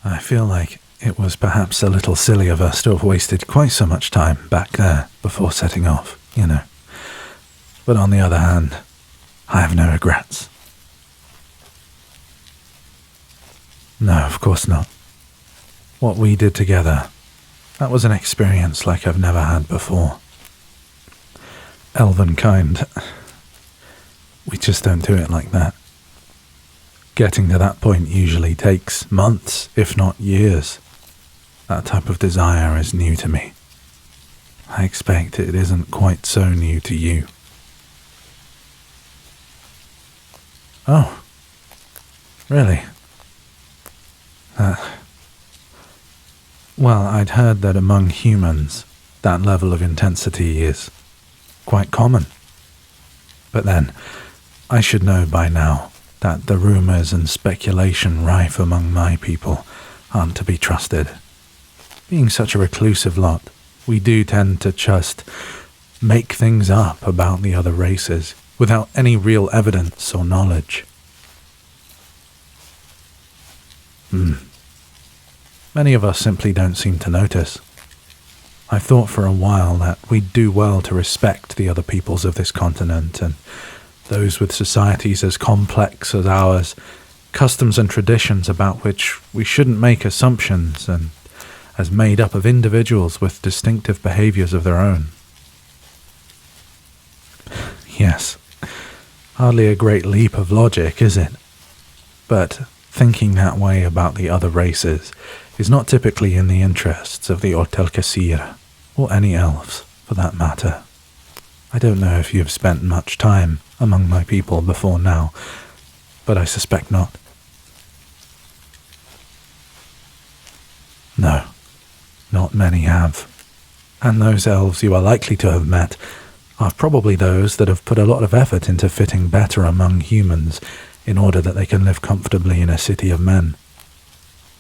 I feel like it was perhaps a little silly of us to have wasted quite so much time back there before setting off, But on the other hand, I have no regrets. No, of course not. What we did together, that was an experience like I've never had before. Elven kind, we just don't do it like that. Getting to that point usually takes months, if not years. That type of desire is new to me. I expect it isn't quite so new to you. Oh, really? Well, I'd heard that among humans, that level of intensity is quite common. But then, I should know by now that the rumors and speculation rife among my people aren't to be trusted. Being such a reclusive lot, we do tend to just make things up about the other races without any real evidence or knowledge. Many of us simply don't seem to notice. I thought for a while that we'd do well to respect the other peoples of this continent and those with societies as complex as ours, customs and traditions about which we shouldn't make assumptions, and as made up of individuals with distinctive behaviors of their own. Yes, hardly a great leap of logic, is it? But thinking that way about the other races is not typically in the interests of the Ortelkasir, or any elves, for that matter. I don't know if you've spent much time among my people before now, but I suspect not. No, not many have. And those elves you are likely to have met are probably those that have put a lot of effort into fitting better among humans in order that they can live comfortably in a city of men.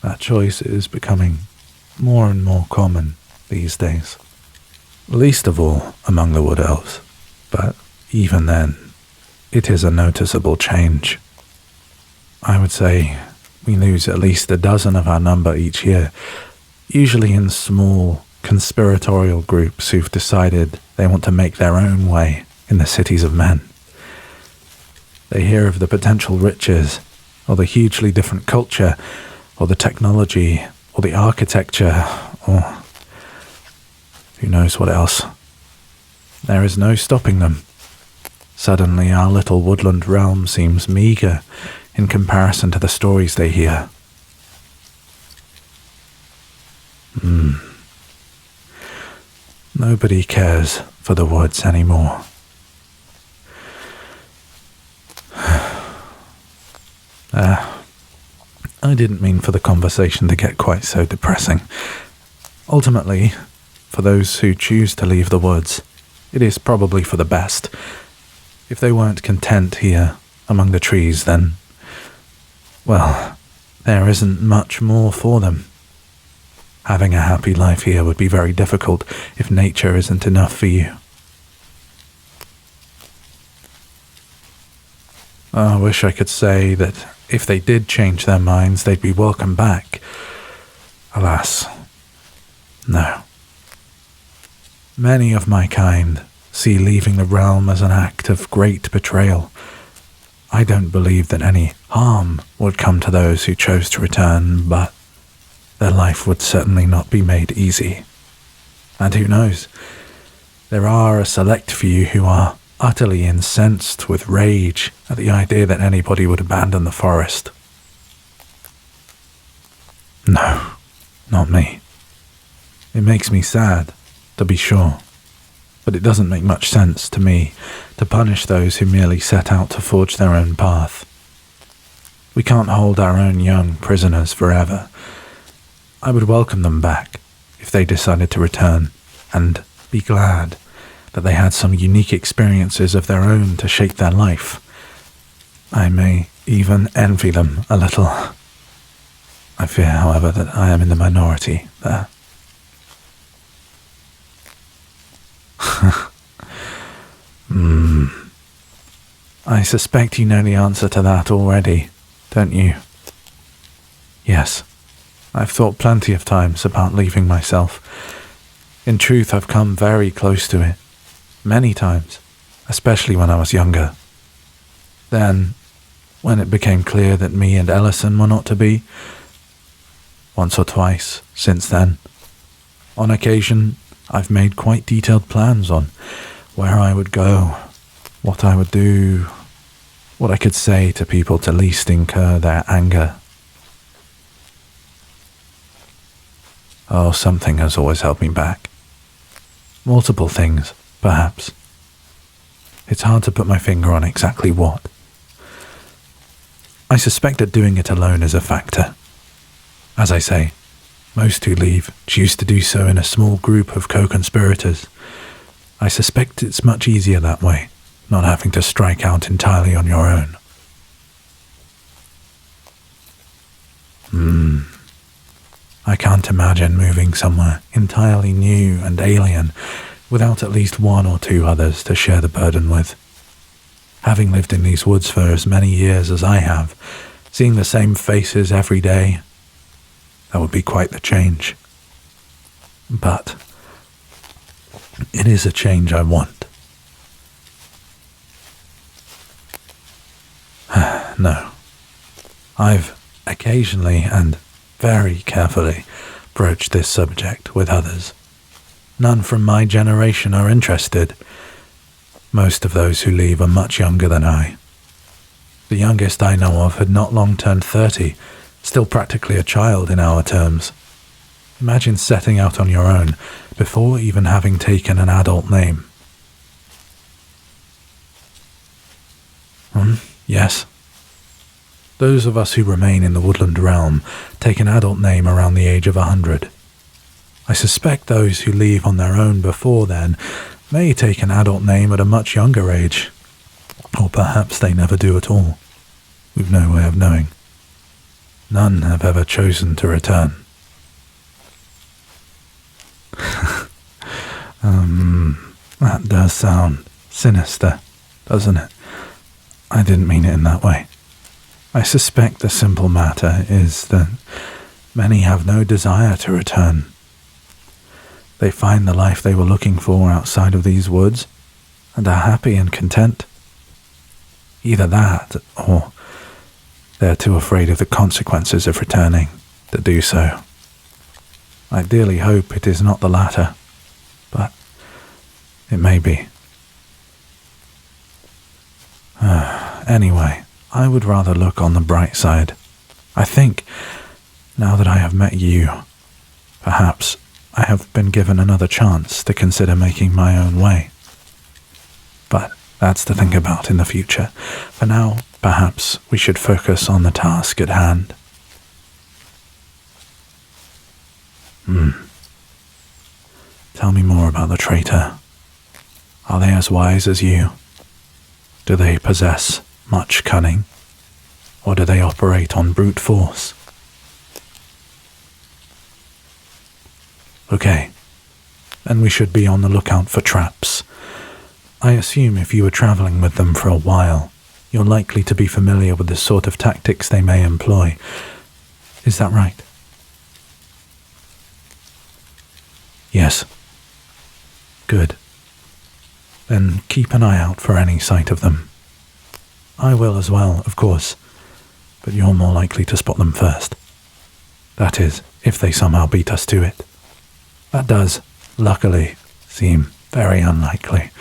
That choice is becoming more and more common these days. Least of all among the wood elves, but even then, it is a noticeable change. I would say we lose at least a dozen of our number each year, usually in small, conspiratorial groups who've decided they want to make their own way in the cities of men. They hear of the potential riches, or the hugely different culture, or the technology, or the architecture, or who knows what else. There is no stopping them. Suddenly our little woodland realm seems meager in comparison to the stories they hear. Nobody cares for the woods anymore. I didn't mean for the conversation to get quite so depressing. Ultimately, for those who choose to leave the woods, it is probably for the best. If they weren't content here among the trees, then, well, there isn't much more for them. Having a happy life here would be very difficult if nature isn't enough for you. I wish I could say that if they did change their minds, they'd be welcome back. Alas, no. Many of my kind see leaving the realm as an act of great betrayal. I don't believe that any harm would come to those who chose to return, but their life would certainly not be made easy. And who knows, there are a select few who are utterly incensed with rage at the idea that anybody would abandon the forest. No, not me. It makes me sad, to be sure, but it doesn't make much sense to me to punish those who merely set out to forge their own path. We can't hold our own young prisoners forever. I would welcome them back if they decided to return, and be glad that they had some unique experiences of their own to shape their life. I may even envy them a little. I fear, however, that I am in the minority there. I suspect you know the answer to that already, don't you? Yes, I've thought plenty of times about leaving myself. In truth, I've come very close to it. Many times, especially when I was younger. Then, when it became clear that me and Ellison were not to be, once or twice since then. On occasion, I've made quite detailed plans on where I would go, what I would do, what I could say to people to least incur their anger. Oh, something has always held me back. Multiple things, perhaps. It's hard to put my finger on exactly what. I suspect that doing it alone is a factor. As I say, most who leave choose to do so in a small group of co-conspirators. I suspect it's much easier that way, not having to strike out entirely on your own. I can't imagine moving somewhere entirely new and alien without at least one or two others to share the burden with. Having lived in these woods for as many years as I have, seeing the same faces every day, that would be quite the change. But it is a change I want. No. I've occasionally and very carefully broached this subject with others. None from my generation are interested. Most of those who leave are much younger than I. The youngest I know of had not long turned 30, still practically a child in our terms. Imagine setting out on your own before even having taken an adult name. Yes. Those of us who remain in the woodland realm take an adult name around the age of 100. I suspect those who leave on their own before then may take an adult name at a much younger age, or perhaps they never do at all. We've no way of knowing. None have ever chosen to return. That does sound sinister, doesn't it? I didn't mean it in that way. I suspect the simple matter is that many have no desire to return. They find the life they were looking for outside of these woods and are happy and content. Either that, or they're too afraid of the consequences of returning to do so. I dearly hope it is not the latter, but it may be. Anyway, I would rather look on the bright side. I think, now that I have met you, perhaps I have been given another chance to consider making my own way. But that's to think about in the future. For now, perhaps we should focus on the task at hand. Tell me more about the traitor. Are they as wise as you? Do they possess much cunning? Or do they operate on brute force? Okay, then we should be on the lookout for traps. I assume if you were traveling with them for a while, you're likely to be familiar with the sort of tactics they may employ. Is that right? Yes. Good. Then keep an eye out for any sight of them. I will as well, of course, but you're more likely to spot them first. That is, if they somehow beat us to it. That does, luckily, seem very unlikely.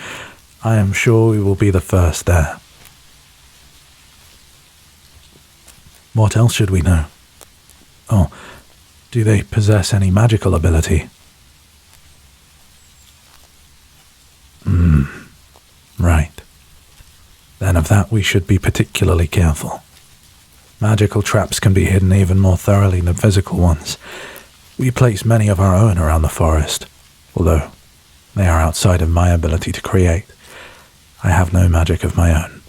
I am sure we will be the first there. What else should we know? Oh, do they possess any magical ability? Right. Then of that we should be particularly careful. Magical traps can be hidden even more thoroughly than physical ones. We place many of our own around the forest, although they are outside of my ability to create. I have no magic of my own.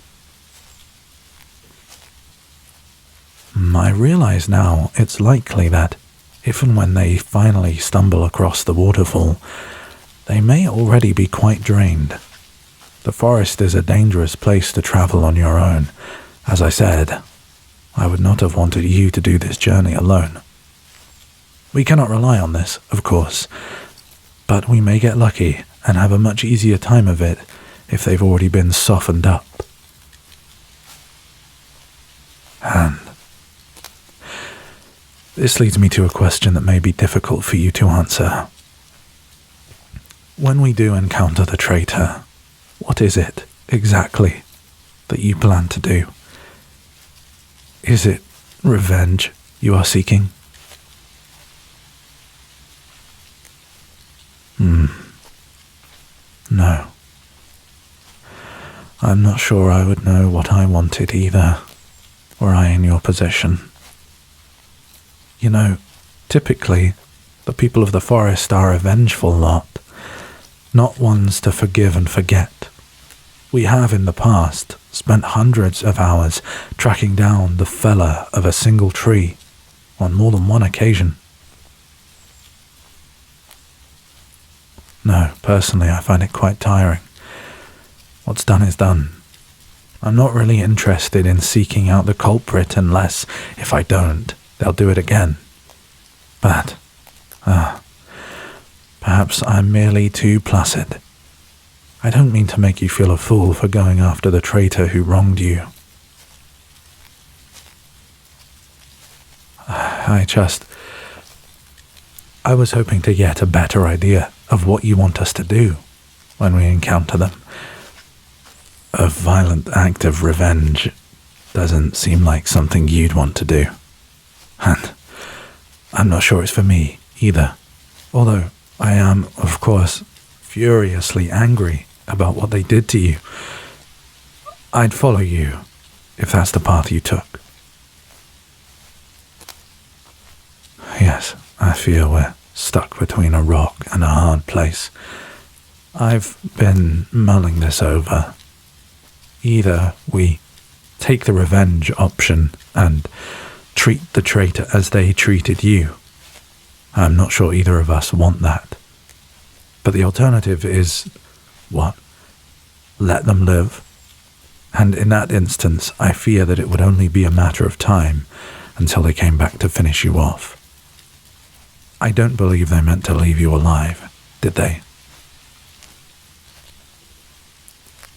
I realize now it's likely that if and when they finally stumble across the waterfall, they may already be quite drained. The forest is a dangerous place to travel on your own. As I said, I would not have wanted you to do this journey alone. We cannot rely on this, of course, but we may get lucky and have a much easier time of it if they've already been softened up. And this leads me to a question that may be difficult for you to answer. When we do encounter the traitor, what is it exactly that you plan to do? Is it revenge you are seeking? No. I'm not sure I would know what I wanted either, were I in your position. You know, typically, the people of the forest are a vengeful lot, not ones to forgive and forget. We have in the past spent hundreds of hours tracking down the feller of a single tree on more than one occasion. No, personally, I find it quite tiring. What's done is done. I'm not really interested in seeking out the culprit unless, if I don't, they'll do it again. But, perhaps I'm merely too placid. I don't mean to make you feel a fool for going after the traitor who wronged you. I was hoping to get a better idea of what you want us to do when we encounter them. A violent act of revenge doesn't seem like something you'd want to do. And I'm not sure it's for me either. Although I am, of course, furiously angry about what they did to you. I'd follow you if that's the path you took. Yes, I fear we're stuck between a rock and a hard place. I've been mulling this over. Either we take the revenge option and treat the traitor as they treated you. I'm not sure either of us want that. But the alternative is, what? Let them live. And in that instance, I fear that it would only be a matter of time until they came back to finish you off. I don't believe they meant to leave you alive, did they?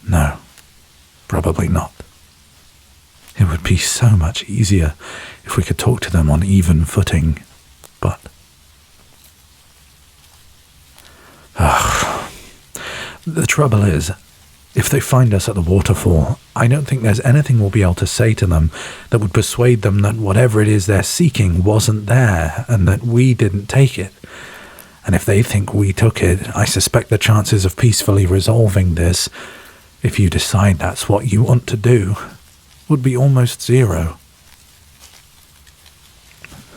No, probably not. It would be so much easier if we could talk to them on even footing, but... The trouble is, if they find us at the waterfall, I don't think there's anything we'll be able to say to them that would persuade them that whatever it is they're seeking wasn't there and that we didn't take it. And if they think we took it, I suspect the chances of peacefully resolving this, if you decide that's what you want to do, would be almost zero.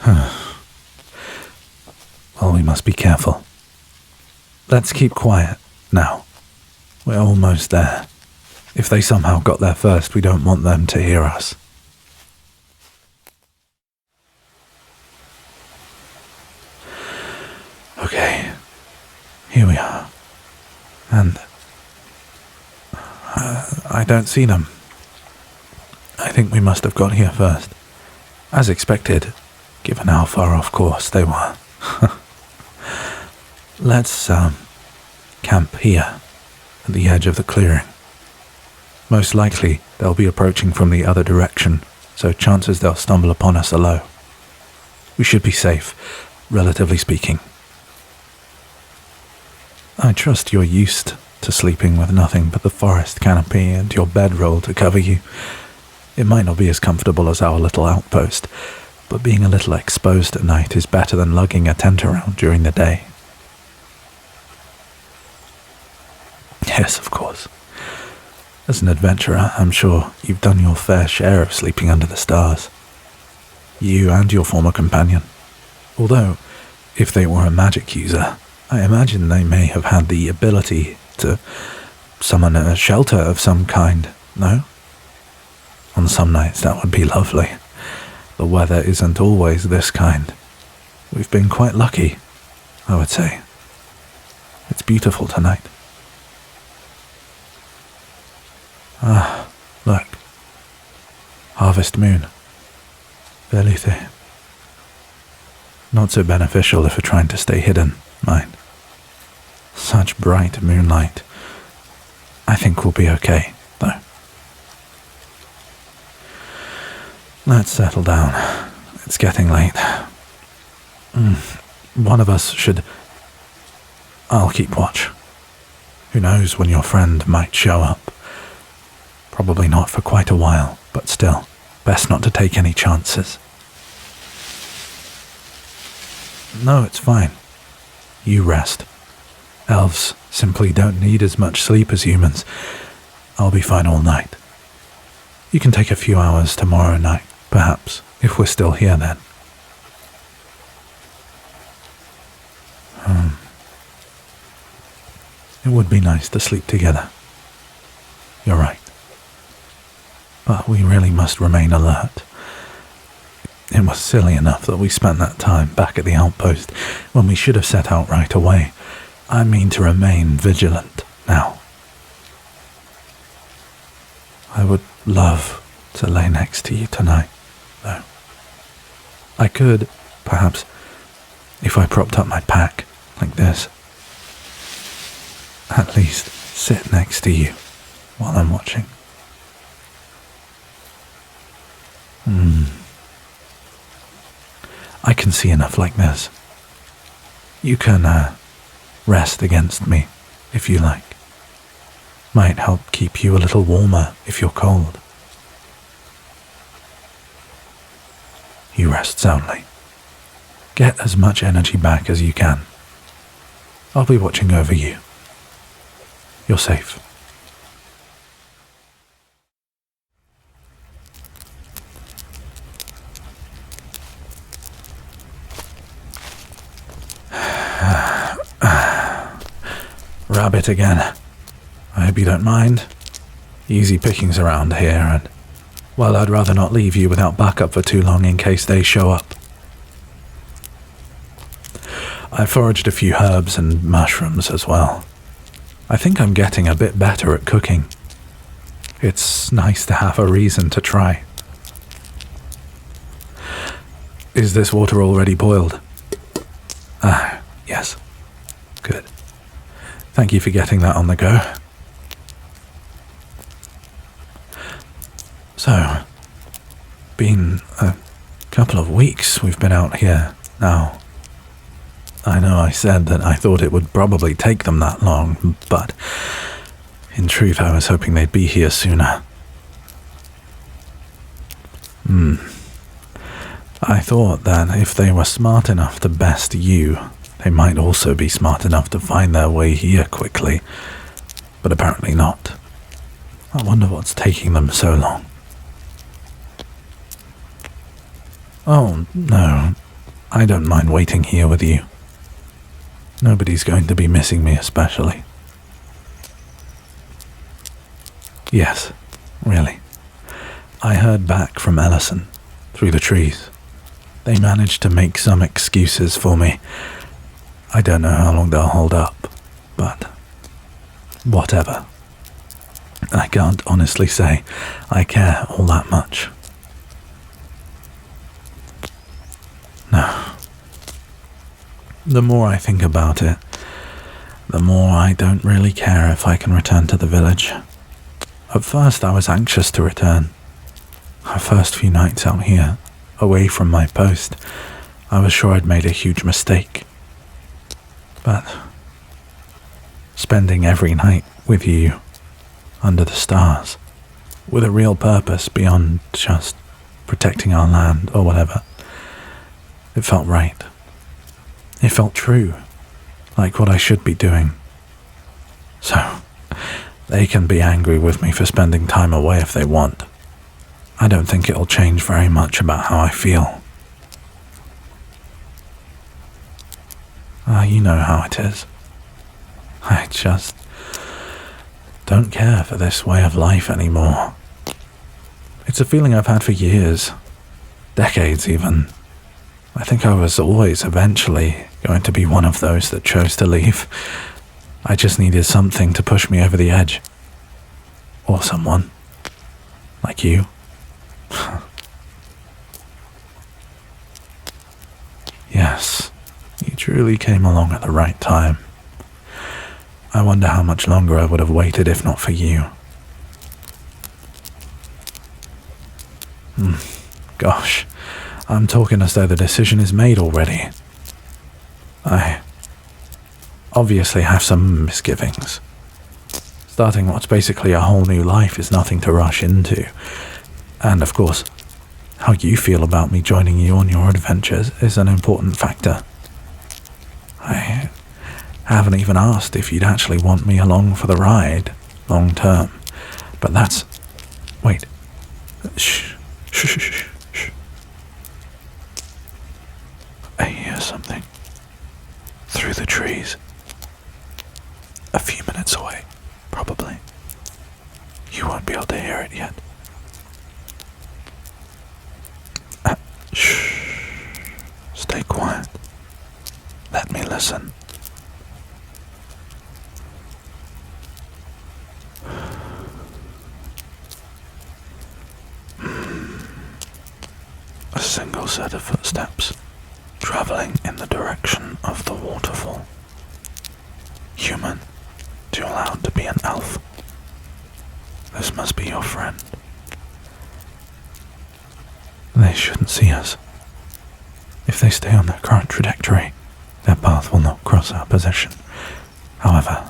Well, we must be careful. Let's keep quiet now. We're almost there. If they somehow got there first, we don't want them to hear us. Okay, here we are. And I don't see them. I think we must have got here first. As expected, given how far off course they were. Let's camp here, at the edge of the clearing. Most likely, they'll be approaching from the other direction, so chances they'll stumble upon us are low. We should be safe, relatively speaking. I trust you're used to sleeping with nothing but the forest canopy and your bedroll to cover you. It might not be as comfortable as our little outpost, but being a little exposed at night is better than lugging a tent around during the day. Yes, of course. As an adventurer, I'm sure you've done your fair share of sleeping under the stars. You and your former companion. Although, if they were a magic user, I imagine they may have had the ability to summon a shelter of some kind, no? On some nights that would be lovely. The weather isn't always this kind. We've been quite lucky, I would say. It's beautiful tonight. Ah, look. Harvest moon. Velite. Not so beneficial if we're trying to stay hidden, mind. Such bright moonlight. I think we'll be okay, though. Let's settle down. It's getting late. One of us should... I'll keep watch. Who knows when your friend might show up. Probably not for quite a while, but still, best not to take any chances. No, it's fine. You rest. Elves simply don't need as much sleep as humans. I'll be fine all night. You can take a few hours tomorrow night, perhaps, if we're still here then. It would be nice to sleep together. You're right. But we really must remain alert. It was silly enough that we spent that time back at the outpost when we should have set out right away. I mean to remain vigilant now. I would love to lay next to you tonight, though. I could, perhaps, if I propped up my pack like this. At least sit next to you while I'm watching. I can see enough like this. You can rest against me if you like. Might help keep you a little warmer if you're cold. You rest soundly. Get as much energy back as you can. I'll be watching over you. You're safe. Rabbit again. I hope you don't mind. Easy pickings around here, and, well, I'd rather not leave you without backup for too long in case they show up. I foraged a few herbs and mushrooms as well. I think I'm getting a bit better at cooking. It's nice to have a reason to try. Is this water already boiled? Ah, yes. Good. Thank you for getting that on the go. So, been a couple of weeks we've been out here now. I know I said that I thought it would probably take them that long, but in truth I was hoping they'd be here sooner. I thought that if they were smart enough to best you, they might also be smart enough to find their way here quickly, but apparently not. I wonder what's taking them so long. Oh, no, I don't mind waiting here with you. Nobody's going to be missing me especially. Yes, really. I heard back from Ellison, through the trees. They managed to make some excuses for me. I don't know how long they'll hold up, but whatever. I can't honestly say I care all that much. No. The more I think about it, the more I don't really care if I can return to the village. At first I was anxious to return. Our first few nights out here, away from my post, I was sure I'd made a huge mistake. But spending every night with you, under the stars, with a real purpose beyond just protecting our land or whatever, it felt right. It felt true, like what I should be doing. So, they can be angry with me for spending time away if they want. I don't think it'll change very much about how I feel. You know how it is. I just don't care for this way of life anymore. It's a feeling I've had for years, decades even. I think I was always eventually going to be one of those that chose to leave. I just needed something to push me over the edge. Or someone. Like you. Yes. truly came along at the right time. I wonder how much longer I would have waited if not for you. Gosh, I'm talking as though the decision is made already. I obviously have some misgivings. Starting what's basically a whole new life is nothing to rush into. And of course, how you feel about me joining you on your adventures is an important factor. I haven't even asked if you'd actually want me along for the ride, long term. But that's... Wait. Shh. Shh, shh, shh. I hear something. Through the trees. A few minutes away, probably. You won't be able to hear it yet. Shh. Stay quiet. Let me listen. A single set of footsteps, traveling in the direction of the waterfall. Human, too loud to be an elf. This must be your friend. They shouldn't see us. If they stay on their current trajectory, their path will not cross our position. However,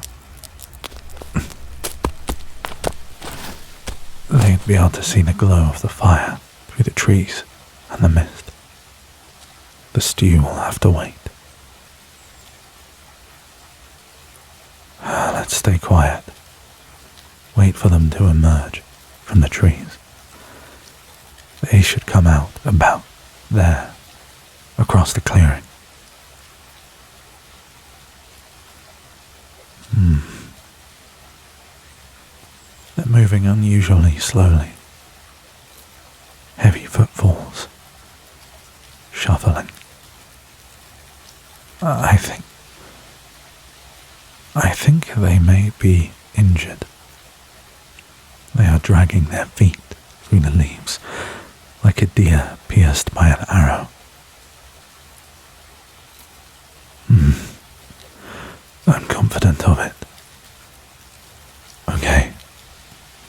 they'd be able to see the glow of the fire through the trees and the mist. The stew will have to wait. Let's stay quiet. Wait for them to emerge from the trees. They should come out about there, across the clearing. They're moving unusually slowly. Heavy footfalls. Shuffling. I think they may be injured. They are dragging their feet through the leaves, like a deer pierced by an arrow. I'm confident of it. Okay.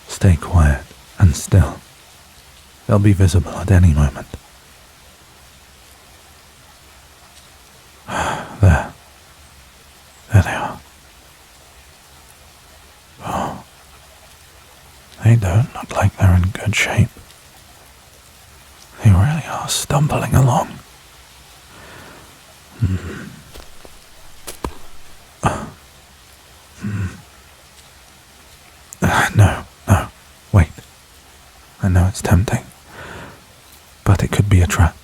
Stay quiet and still. They'll be visible at any moment. There they are. Oh, they don't look like they're in good shape. They really are stumbling along. No, wait. I know it's tempting, but it could be a trap.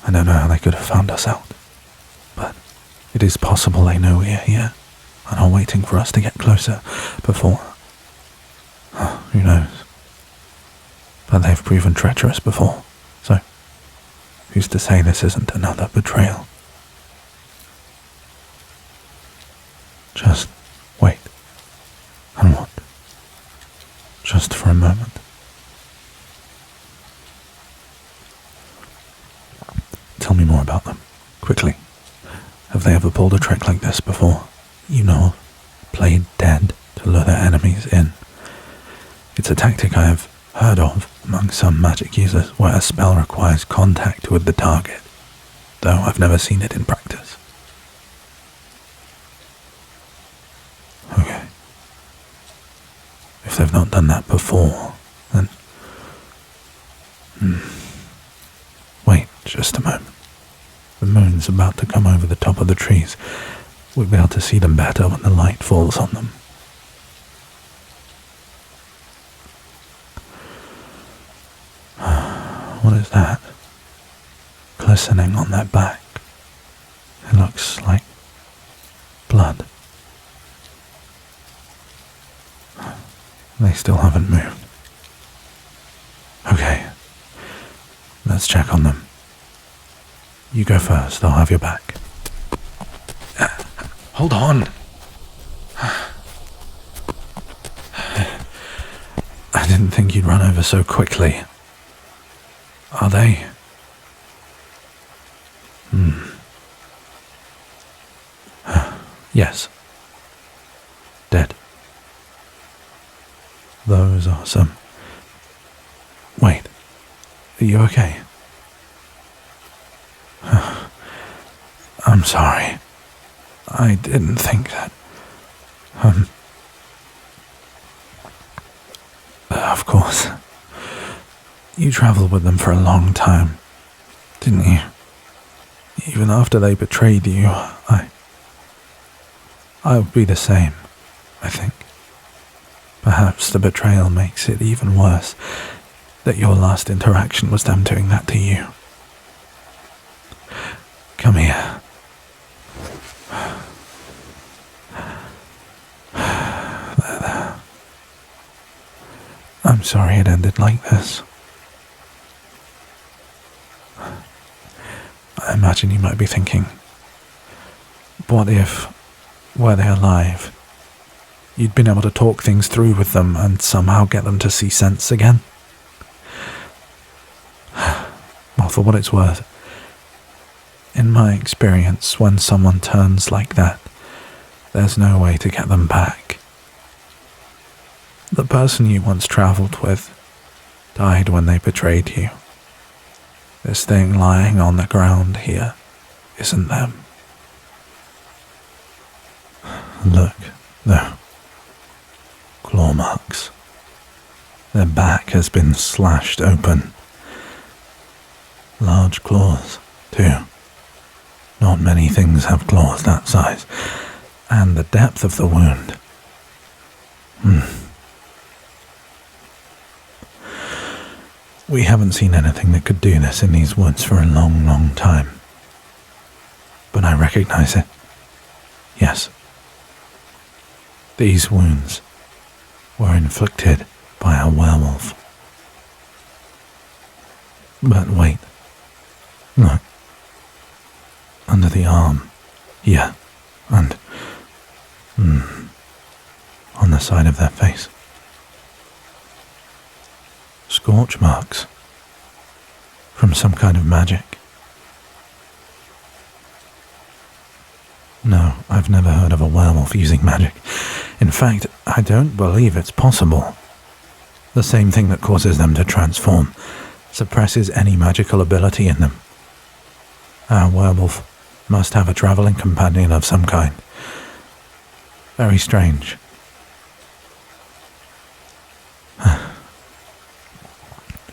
I don't know how they could have found us out, but it is possible they know we're here and are waiting for us to get closer before... who knows? But they've proven treacherous before, so who's to say this isn't another betrayal? Just wait and watch. Just for a moment. Tell me more about them, quickly. Have they ever pulled a trick like this before? You know, played dead to lure their enemies in. It's a tactic I have heard of among some magic users where a spell requires contact with the target, though I've never seen it in practice. Okay. If they've not done that before, then... Wait just a moment. The moon's about to come over the top of the trees. We'll be able to see them better when the light falls on them. What is that? Glistening on their back. It looks like blood. They still haven't moved. Okay. Let's check on them. You go first, I'll have your back. Hold on. I didn't think you'd run over so quickly. Are they? Yes. Dead. Those are some... Wait. Are you okay? I'm sorry. I didn't think that... Of course. You travelled with them for a long time, didn't you? Even after they betrayed you, I would be the same, I think. Perhaps the betrayal makes it even worse that your last interaction was them doing that to you. Come here. There. I'm sorry it ended like this. I imagine you might be thinking, what if, were they alive, you'd been able to talk things through with them and somehow get them to see sense again? Well, for what it's worth, in my experience, when someone turns like that, there's no way to get them back. The person you once travelled with died when they betrayed you. This thing lying on the ground here isn't them. Look, though. Claw marks. Their back has been slashed open. Large claws, too. Not many things have claws that size. And the depth of the wound. We haven't seen anything that could do this in these woods for a long, long time. But I recognize it. Yes. These wounds were inflicted by a werewolf. But wait. Look. Under the arm. Here. And... on the side of their face. Scorch marks. From some kind of magic. No, I've never heard of a werewolf using magic. In fact, I don't believe it's possible. The same thing that causes them to transform suppresses any magical ability in them. Our werewolf must have a travelling companion of some kind. Very strange.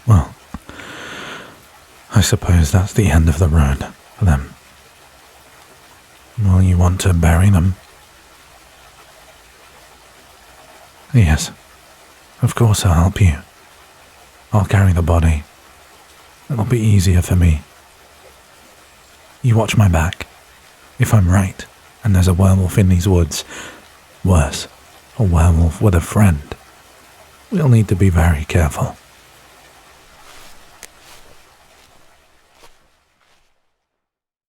Well, I suppose that's the end of the road for them. Will you want to bury them? Yes, of course I'll help you. I'll carry the body. It'll be easier for me. You watch my back. If I'm right, and there's a werewolf in these woods, worse, a werewolf with a friend, we'll need to be very careful.